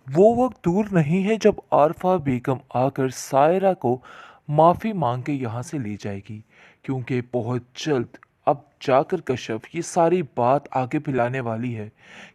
वो वक्त दूर नहीं है जब आरफा बेगम आकर सायरा को माफ़ी मांग के यहाँ से ले जाएगी, क्योंकि बहुत जल्द अब जाकर कश्यप ये सारी बात आगे फैलाने वाली है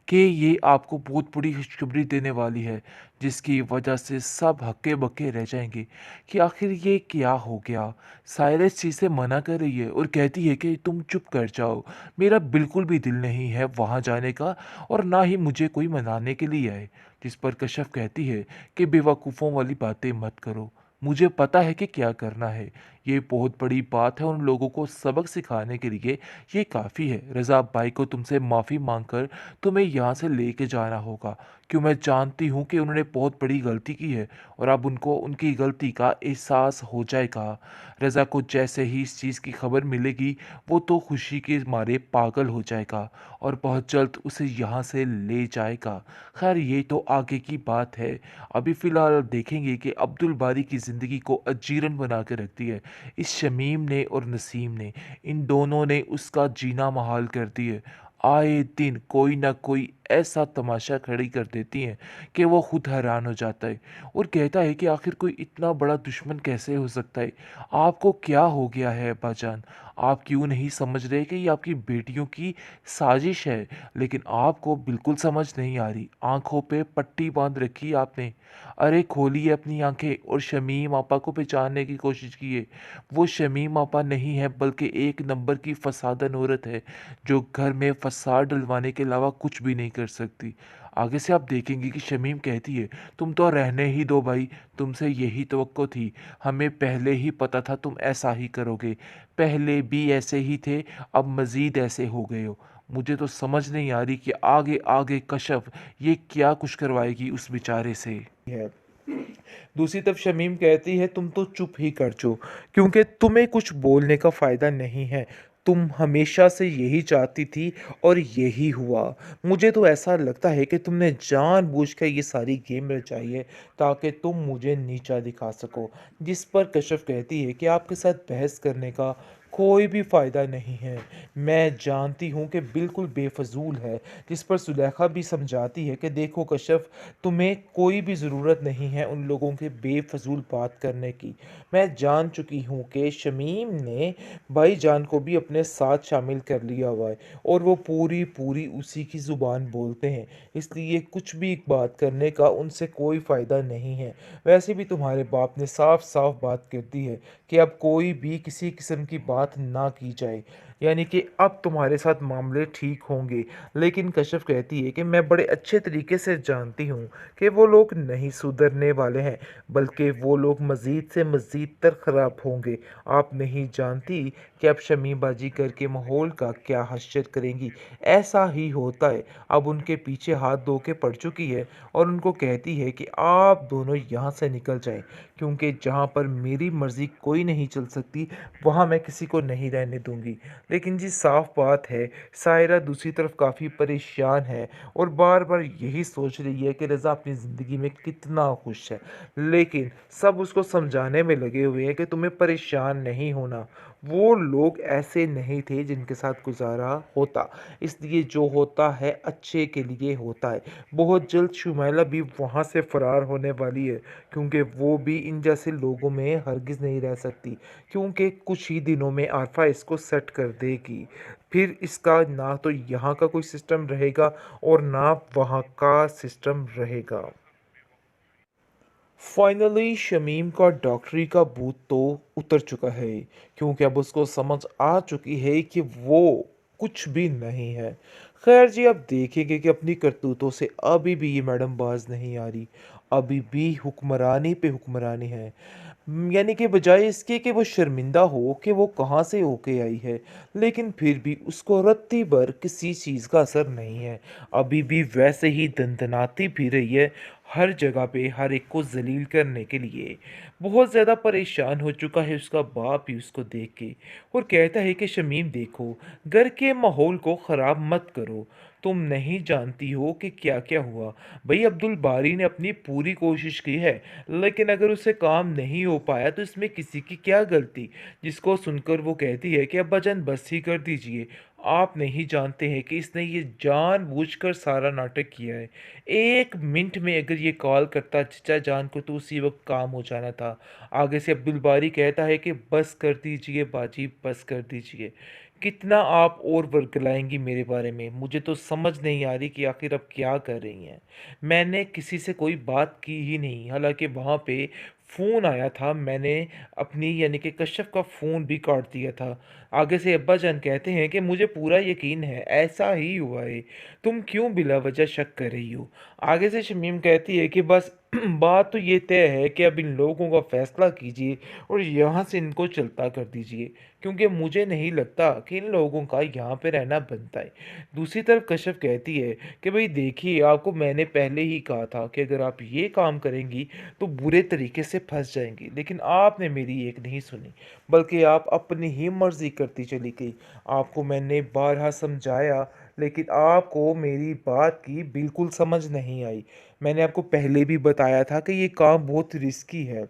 कि ये आपको बहुत बड़ी खुशखबरी देने वाली है, जिसकी वजह से सब हक्के बक्के रह जाएंगे कि आखिर ये क्या हो गया। सायरा इस चीज़ से मना कर रही है और कहती है कि तुम चुप कर जाओ, मेरा बिल्कुल भी दिल नहीं है वहाँ जाने का, और ना ही मुझे कोई मनाने के लिए आए। जिस पर कश्यप कहती है कि बेवकूफ़ों वाली बातें मत करो, मुझे पता है कि क्या करना है। ये बहुत बड़ी बात है, उन लोगों को सबक सिखाने के लिए ये काफ़ी है। रज़ा भाई को तुमसे माफ़ी मांगकर तुम्हें यहाँ से लेके जाना होगा, क्यों मैं जानती हूँ कि उन्होंने बहुत बड़ी गलती की है और अब उनको उनकी गलती का एहसास हो जाएगा। रज़ा को जैसे ही इस चीज़ की खबर मिलेगी, वो तो खुशी के मारे पागल हो जाएगा और बहुत जल्द उसे यहाँ से ले जाएगा। खैर ये तो आगे की बात है। अभी फ़िलहाल देखेंगे कि अब्दुल बारी की ज़िंदगी को अजीरन बना के रख दिया है इस शमीम ने और नसीम ने। इन दोनों ने उसका जीना महाल कर दिया है। आए दिन कोई ना कोई ऐसा तमाशा खड़ी कर देती हैं कि वो खुद हैरान हो जाता है और कहता है कि आखिर कोई इतना बड़ा दुश्मन कैसे हो सकता है। आपको क्या हो गया है अब्बाजान? आप क्यों नहीं समझ रहे कि ये आपकी बेटियों की साजिश है? लेकिन आपको बिल्कुल समझ नहीं आ रही। आंखों पे पट्टी बांध रखी है आपने। अरे खोलिए अपनी आंखें और शमीम आपा को पहचानने की कोशिश कीजिए। वो शमीम आपा नहीं है, बल्कि एक नंबर की फसादन औरत है, जो घर में फसाद डलवाने के अलावा कुछ भी नहीं कर सकती। आगे से आप देखेंगे कि शमीम कहती है, तुम तो रहने ही दो भाई, तुमसे यही तवक्को थी, हमें पहले ही पता था तुम ऐसा ही करोगे, पहले भी ऐसे ही थे, अब मज़ीद ऐसे हो गए हो। मुझे तो समझ नहीं आ रही कि आगे आगे कशफ ये क्या कुछ करवाएगी उस बेचारे से है। दूसरी तरफ शमीम कहती है, तुम तो चुप ही कर जो, क्योंकि तुम्हें कुछ बोलने का फ़ायदा नहीं है। तुम हमेशा से यही चाहती थी और यही हुआ। मुझे तो ऐसा लगता है कि तुमने जानबूझकर ये सारी गेम रचाई है ताकि तुम मुझे नीचा दिखा सको। जिस पर कश्यप कहती है कि आपके साथ बहस करने का कोई भी फ़ायदा नहीं है। मैं जानती हूँ कि बिल्कुल बेफजूल है। जिस पर सुलेखा भी समझाती है कि देखो कश्यप, तुम्हें कोई भी ज़रूरत नहीं है उन लोगों के बेफजूल बात करने की। मैं जान चुकी हूँ कि शमीम ने भाईजान को भी अपने साथ शामिल कर लिया हुआ है और वो पूरी पूरी उसी की ज़ुबान बोलते हैं, इसलिए कुछ भी बात करने का उनसे कोई फ़ायदा नहीं है। वैसे भी तुम्हारे बाप ने साफ साफ बात कर दी है कि अब कोई भी किसी किस्म की बात ना की जाए, यानी कि अब तुम्हारे साथ मामले ठीक होंगे। लेकिन कश्यप कहती है कि मैं बड़े अच्छे तरीके से जानती हूँ कि वो लोग नहीं सुधरने वाले हैं, बल्कि वो लोग मज़ीद से मज़ीद तर ख़राब होंगे। आप नहीं जानती कि अब शमीम बाजी करके माहौल का क्या हश्र करेंगी। ऐसा ही होता है। अब उनके पीछे हाथ धो के पड़ चुकी है और उनको कहती है कि आप दोनों यहाँ से निकल जाएं, क्योंकि जहाँ पर मेरी मर्ज़ी कोई नहीं चल सकती, वहाँ मैं किसी को नहीं रहने दूंगी। लेकिन जी साफ बात है, सायरा दूसरी तरफ काफ़ी परेशान है और बार बार यही सोच रही है कि रज़ा अपनी ज़िंदगी में कितना खुश है। लेकिन सब उसको समझाने में लगे हुए हैं कि तुम्हें परेशान नहीं होना, वो लोग ऐसे नहीं थे जिनके साथ गुजारा होता, इसलिए जो होता है अच्छे के लिए होता है। बहुत जल्द शुमैला भी वहाँ से फ़रार होने वाली है, क्योंकि वो भी इन जैसे लोगों में हरगिज़ नहीं रह सकती, क्योंकि कुछ ही दिनों में आरफा इसको सेट कर देगी। फिर इसका ना तो यहाँ का कोई सिस्टम रहेगा और ना वहाँ का सिस्टम रहेगा। फाइनली शमीम का डॉक्टरी का भूत तो उतर चुका है, क्योंकि अब उसको समझ आ चुकी है कि वो कुछ भी नहीं है। खैर जी, अब देखेंगे कि अपनी करतूतों से अभी भी ये मैडम बाज नहीं आ रही, अभी भी हुक्मरानी पे हुक्मरानी है। यानी कि बजाय इसके कि वो शर्मिंदा हो कि वो कहाँ से होके आई है, लेकिन फिर भी उसको रत्ती भर किसी चीज़ का असर नहीं है। अभी भी वैसे ही दंदनाती फिर रही है हर जगह पे, हर एक को जलील करने के लिए। बहुत ज़्यादा परेशान हो चुका है उसका बाप ही उसको देख के, और कहता है कि शमीम देखो, घर के माहौल को ख़राब मत करो, तुम नहीं जानती हो कि क्या क्या हुआ। भाई अब्दुल बारी ने अपनी पूरी कोशिश की है, लेकिन अगर उससे काम नहीं हो पाया तो इसमें किसी की क्या गलती। जिसको सुनकर वो कहती है कि अब्बा जान बस ही कर दीजिए, आप नहीं जानते हैं कि इसने ये जानबूझकर सारा नाटक किया है। 1 मिनट में अगर ये कॉल करता चचा जान को तो उसी वक़्त काम हो जाना था। आगे से अब्दुल बारी कहता है कि बस कर दीजिए बाजी, बस कर दीजिए। कितना आप और वर्गलाएँगी मेरे बारे में? मुझे तो समझ नहीं आ रही कि आखिर आप क्या कर रही हैं। मैंने किसी से कोई बात की ही नहीं, हालाँकि वहाँ पे फ़ोन आया था, मैंने अपनी यानी कि कश्यप का फ़ोन भी काट दिया था। आगे से अब्बाजान कहते हैं कि मुझे पूरा यकीन है ऐसा ही हुआ है, तुम क्यों बिला वजह शक कर रही हो। आगे से शमीम कहती है कि बस बात तो ये तय है कि अब इन लोगों का फैसला कीजिए और यहाँ से इनको चलता कर दीजिए, क्योंकि मुझे नहीं लगता कि इन लोगों का यहाँ पे रहना बनता है। दूसरी तरफ कश्यप कहती है कि भाई देखिए, आपको मैंने पहले ही कहा था कि अगर आप ये काम करेंगी तो बुरे तरीके से फंस जाएंगी, लेकिन आपने मेरी एक नहीं सुनी, बल्कि आप अपनी ही मर्ज़ी करती चली गई। आपको मैंने बारहा समझाया, लेकिन आपको मेरी बात की बिल्कुल समझ नहीं आई। मैंने आपको पहले भी बताया था कि ये काम बहुत रिस्की है।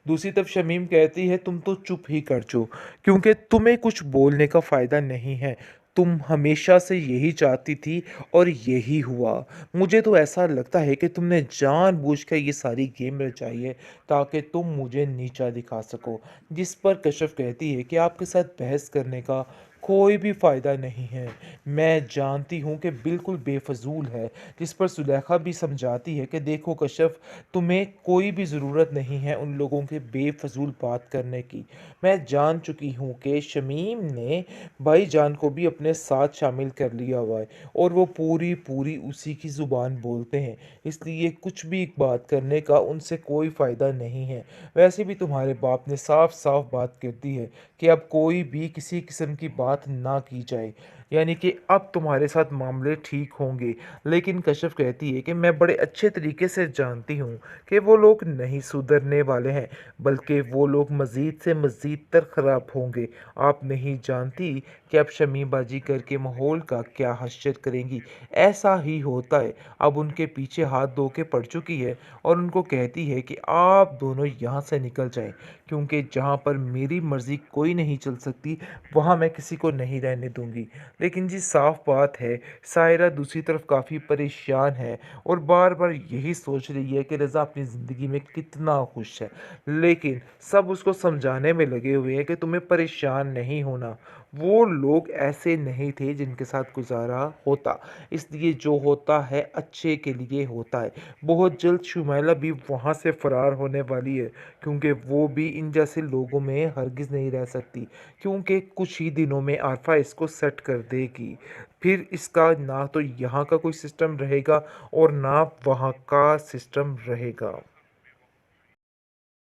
दूसरी तरफ शमीम कहती है तुम तो चुप ही कर जाओ, क्योंकि तुम्हें कुछ बोलने का फ़ायदा नहीं है। तुम हमेशा से यही चाहती थी और यही हुआ। मुझे तो ऐसा लगता है कि तुमने जानबूझकर ये सारी गेम रचाई है ताकि तुम मुझे नीचा दिखा सको। जिस पर कश्यप कहती है कि आपके साथ बहस करने का कोई भी फ़ायदा नहीं है। मैं जानती हूँ कि बिल्कुल बेफजूल है। जिस पर सुलेखा भी समझाती है कि देखो कश्यप, तुम्हें कोई भी ज़रूरत नहीं है उन लोगों के बेफजूल बात करने की। मैं जान चुकी हूँ कि शमीम ने भाईजान को भी अपने साथ शामिल कर लिया हुआ है और वो पूरी पूरी उसी की ज़ुबान बोलते हैं, इसलिए कुछ भी बात करने का उनसे कोई फ़ायदा नहीं है। वैसे भी तुम्हारे बाप ने साफ साफ बात कर दी है कि अब कोई भी किसी किस्म की बात ना की जाए, यानी कि अब तुम्हारे साथ मामले ठीक होंगे। लेकिन कश्यप कहती है कि मैं बड़े अच्छे तरीके से जानती हूँ कि वो लोग नहीं सुधरने वाले हैं, बल्कि वो लोग मज़ीद से मज़ीद तर ख़राब होंगे। आप नहीं जानती कि अब शमी बाजी करके माहौल का क्या हश्र करेंगी। ऐसा ही होता है। अब उनके पीछे हाथ धो के पड़ चुकी है और उनको कहती है कि आप दोनों यहाँ से निकल जाएं, क्योंकि जहाँ पर मेरी मर्ज़ी कोई नहीं चल सकती वहाँ मैं किसी को नहीं रहने दूंगी। लेकिन जी साफ बात है, सायरा दूसरी तरफ काफ़ी परेशान है और बार बार यही सोच रही है कि रज़ा अपनी ज़िंदगी में कितना खुश है, लेकिन सब उसको समझाने में लगे हुए हैं कि तुम्हें परेशान नहीं होना। वो लोग ऐसे नहीं थे जिनके साथ गुजारा होता, इसलिए जो होता है अच्छे के लिए होता है। बहुत जल्द शुमैला भी वहाँ से फ़रार होने वाली है, क्योंकि वो भी इन जैसे लोगों में हरगिज़ नहीं रह सकती, क्योंकि कुछ ही दिनों में आरफा इसको सेट कर देगी। फिर इसका ना तो यहाँ का कोई सिस्टम रहेगा और ना वहाँ का सिस्टम रहेगा।